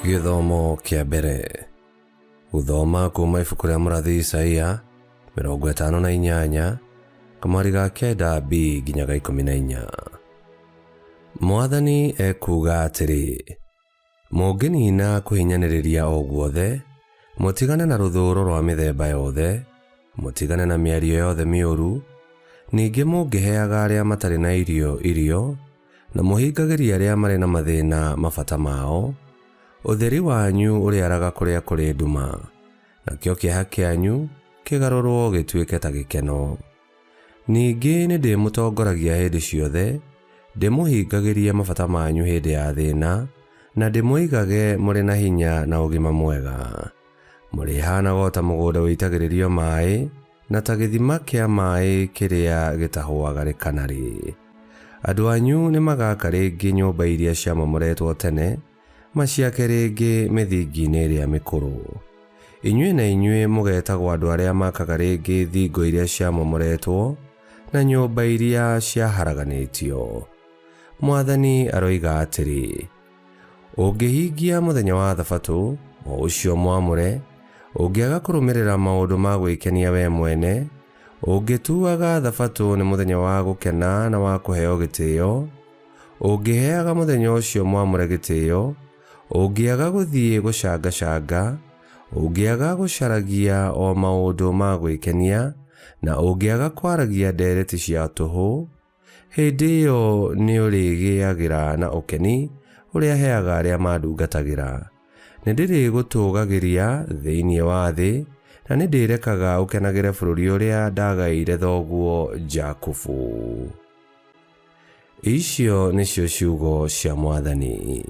Githomo kia mbere. Guthoma kuma ibuku ria mũrathi Isaia 58 kamwari ga 9b nginya ga 14. Mwathani ekuga atĩrĩ, mũngĩnina kũhinyanĩrĩria o guothe, mũtigane na rũthũũro rwa mĩthemba yothe, mũtigane na mĩario yothe mĩũru, ningĩ mũngĩheaga arĩa matarĩ na irio, na mũhingagĩria arĩa marĩ na mathĩna mabata mao, ũtheri wanyu ũrĩaraga kũrĩa kũrĩ nduma, nakĩo kĩeha kĩanyu kĩgarũrwo gĩtuĩke ta gĩkeno. Ningĩ nĩndĩmũtongoragia hĩndĩ ciothe, ndĩmũhingagĩrie mabata manyu hĩndĩ ya thĩna, na ndĩmũigage mũrĩ na hinya na ũgima mwega. Mũrĩhanaga ta mũgũnda wĩitagĩrĩrio maĩ, na ta gĩthima kĩa maĩ kĩrĩa gĩtahũaga rĩkanarĩ. Andũ anyu nĩmagaka rĩngĩ nyũmba iria ciamomoretwo tene, maciake rĩngĩ mĩthingi-inĩ ĩrĩa mĩkũrũ. Inyuĩ na inyuĩ mũgetagwo andũ arĩa makaga rĩngĩ thingo iria ciamomoretwo, na nyũmba iria ciaharaganĩtio. Mwathani aroiga atĩrĩ, ũngĩhingia mũthenya wa Thabatũ, o ũcio mwamũre, ũngĩaga kũrũmĩrĩra maũndũ ma gwĩkenia we mwene, ũngĩtuaga Thabatũ nĩ mũthenya wa gũkena na wa kũheo gĩtĩo, ũngĩheaga mũthenya ũcio mwamũre gĩtĩo, ũngĩaga gũthiĩ gũcangacanga, ũngĩaga gũcaragia o maũndũ ma gwĩkenia, na ũngĩaga kwaragia ndeereti cia tũhũ, hĩndĩ ĩyo nĩ ũrĩgĩagĩra na ũkeni ũrĩa heaga arĩa mandungatagĩra. Nĩndĩrĩgũtũgagĩria thĩinĩ wa thĩ, na nĩndĩrekaga ũkenagĩre bũrũri ũrĩa ndagaĩire thoguo Jakubu. Icio nĩcio ciugo cia Mwathani.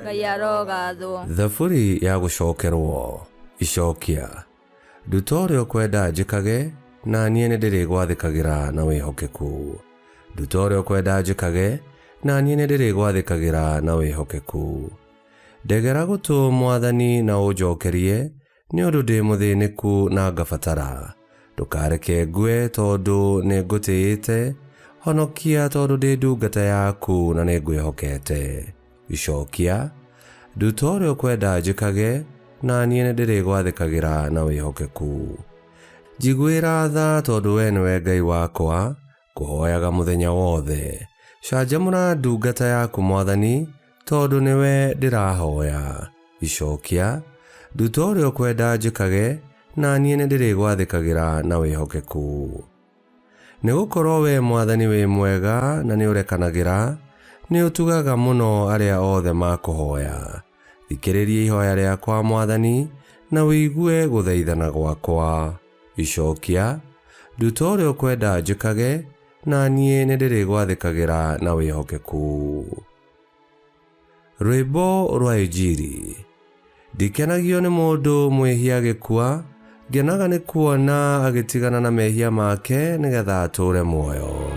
Ngai arogathwo. Thaburi ya gũcokerwo. Icokia. Nduta ũrĩa ũkwenda njĩkage, na niĩ nĩndĩrĩgwathĩkagĩra na wĩhokeku. Nduta ũrĩa ũkwenda njĩkage, na niĩ nĩndĩrĩgwathĩkagĩra na wĩhokeku. Ndegera gũtũ Mwathani na ũnjokerie, nĩ ũndũ ndĩ mũthĩnĩku na ngabatara. Ndũkareke ngue tondũ nĩngũtĩĩte, honokia tondũ ndĩ ndungata yaku na nĩngwĩhokete. Icokia. Nduta ũrĩa ũkwenda njĩkage, na niĩ nĩndĩrĩgwathĩkagĩra na wĩhokeku. Njiguĩra tha tondũ we nĩwe Ngai wakwa, kũhoyaga mũthenya wothe. Canjamũra ndungata yaku Mwathani, tondũ nĩwe ndĩrahoya. Icokia. Nduta ũrĩa ũkwenda njĩkage, na niĩ nĩndĩrĩgwathĩkagĩra na wĩhokeku. Nĩgũkorwo we Mwathani wĩ mwega na nĩũrekanagĩra, nĩũtugaga mũno arĩa othe makũhoya. Thikĩrĩria ihoya rĩakwa Mwathani, na wĩigue gũthaithana gwakwa. Icokia. Nduta ũrĩa ũkwenda njĩkage, na niĩ nĩndĩrĩgwathĩkagĩra na wĩhokeku. Rwĩmbo rwa Injili. Ndikenagio nĩ mũndũ mwĩhia agĩkua, ngenaga nĩ kuona agĩtigana na mehia make nĩgetha atũũre muoyo.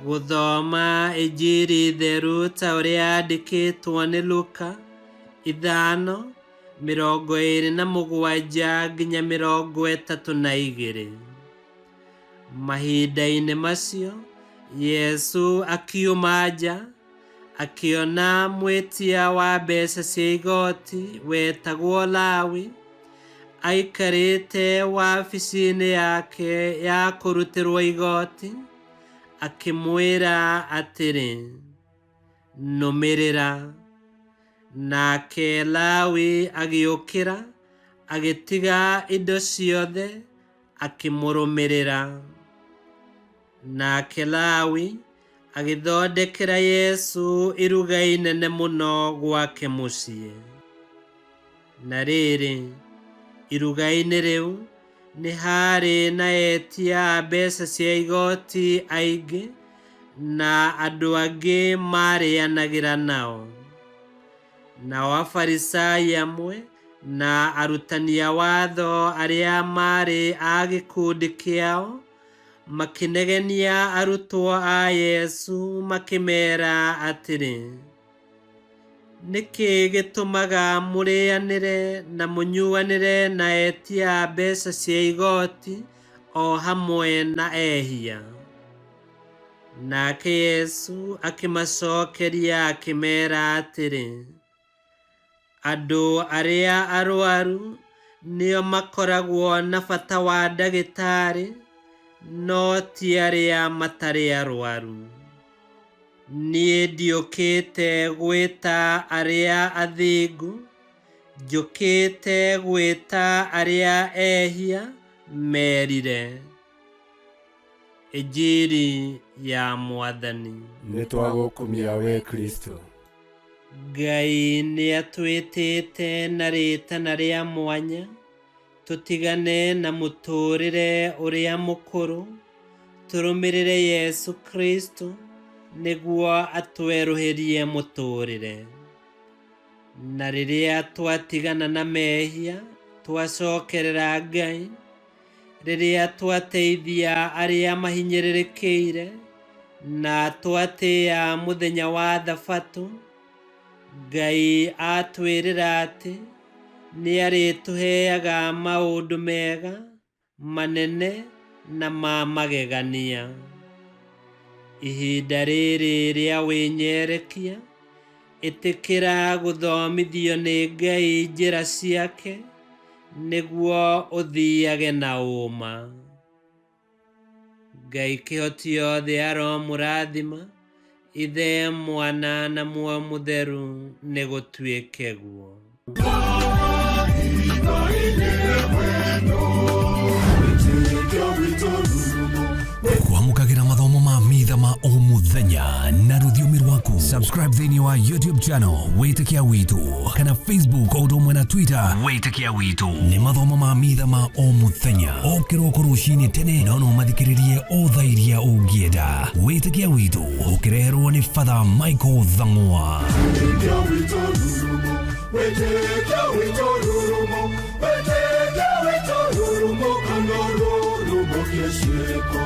Gũthoma Injili theru ta ũrĩa yandĩkĩtwo nĩ Luka 5:27 nginya 32. Mahinda-inĩ macio, Yesu akiuma nja, akĩona mwĩtia wa mbeeca cia igoti wetagwo Lawi, aikarĩte wabici-inĩ yake ya kũrutĩrwo igoti, akĩmwĩra atĩrĩ, nũmĩrĩra. Nake Lawi agĩũkĩra, agĩtiga indo ciothe, akĩmũrũmĩrĩra. Nake Lawi agĩthondekera Yesu iruga inene mũno gwake mũciĩ. Na rĩrĩ, iruga-inĩ rĩu nĩ harĩ na etia a mbeeca cia igoti aingĩ, na andũ angĩ marĩanagĩra nao. Nao Afarisai amwe na arutani a watho arĩa marĩ a gĩkundi kĩao makĩnegenia arutwo a Yesu makĩmera atĩrĩ, nĩkĩ gĩtũmaga mũrĩanĩre na mũnyuanĩre na etia a mbeeca cia igoti o hamwe na ehia? Nake Yesu akĩmacokeria akĩmeera atĩrĩ, andũ arĩa arũaru nĩo makoragwo na bata wa ndagĩtarĩ, no ti arĩa matarĩ arũaru. Niĩ ndiũkĩte gwĩta arĩa athingu, njũkĩte gwĩta arĩa ehia merire. Injiri ya Mwathani. Nĩtwagũkumia we Kristo. Ngai nĩatwĩtĩte na rĩĩtana rĩa mwanya tũtigane na mũtũũrĩre ũrĩa mũkũrũ, tũrũmĩrĩre Yesu Kristo nĩguo atwerũhĩrie mũtũũrĩre. Na rĩrĩa twatigana na mehia twacokerera Ngai, rĩrĩa twateithia arĩa mahinyĩrĩrĩkĩire na twatĩĩa mũthenya wa Thabatũ, Ngai atwĩrĩra atĩ nĩarĩtũheaga maũndũ mega, manene na ma magegania. Ihinda rĩrĩ rĩa wĩnyerekia, ĩtĩkĩra gũthomithio nĩ Ngai njĩra ciake nĩguo ũthiage na ũma. Ngai kĩhoti othe aromũrathima, Ithe, Mwana na Muoyo Mũtheru nĩgũtuĩke guo. Kwamũkagĩra mathomo ma mitha ma o mũthenya na rũthiomi rwaku. Subscribe thĩinĩ wa YouTube channel Wĩtĩkia Witũ, kana Facebook o ũndũ ũmwe na Twitter Wĩtĩkia Witũ. Nĩ mathomo ma mitha ma o mũthenya, o kĩroko rũcinĩ tene, no mathikĩrĩrie o thaa iria ũngĩenda. Wĩtĩkia Witũ ũkĩreherwo nĩ Father Michael Thang'wa. Wĩtĩkia Witũ rurumo, Wĩtĩkia Witũ rurumo, Wĩtĩkia Witũ rurumo, kana rurumo kĩciĩko.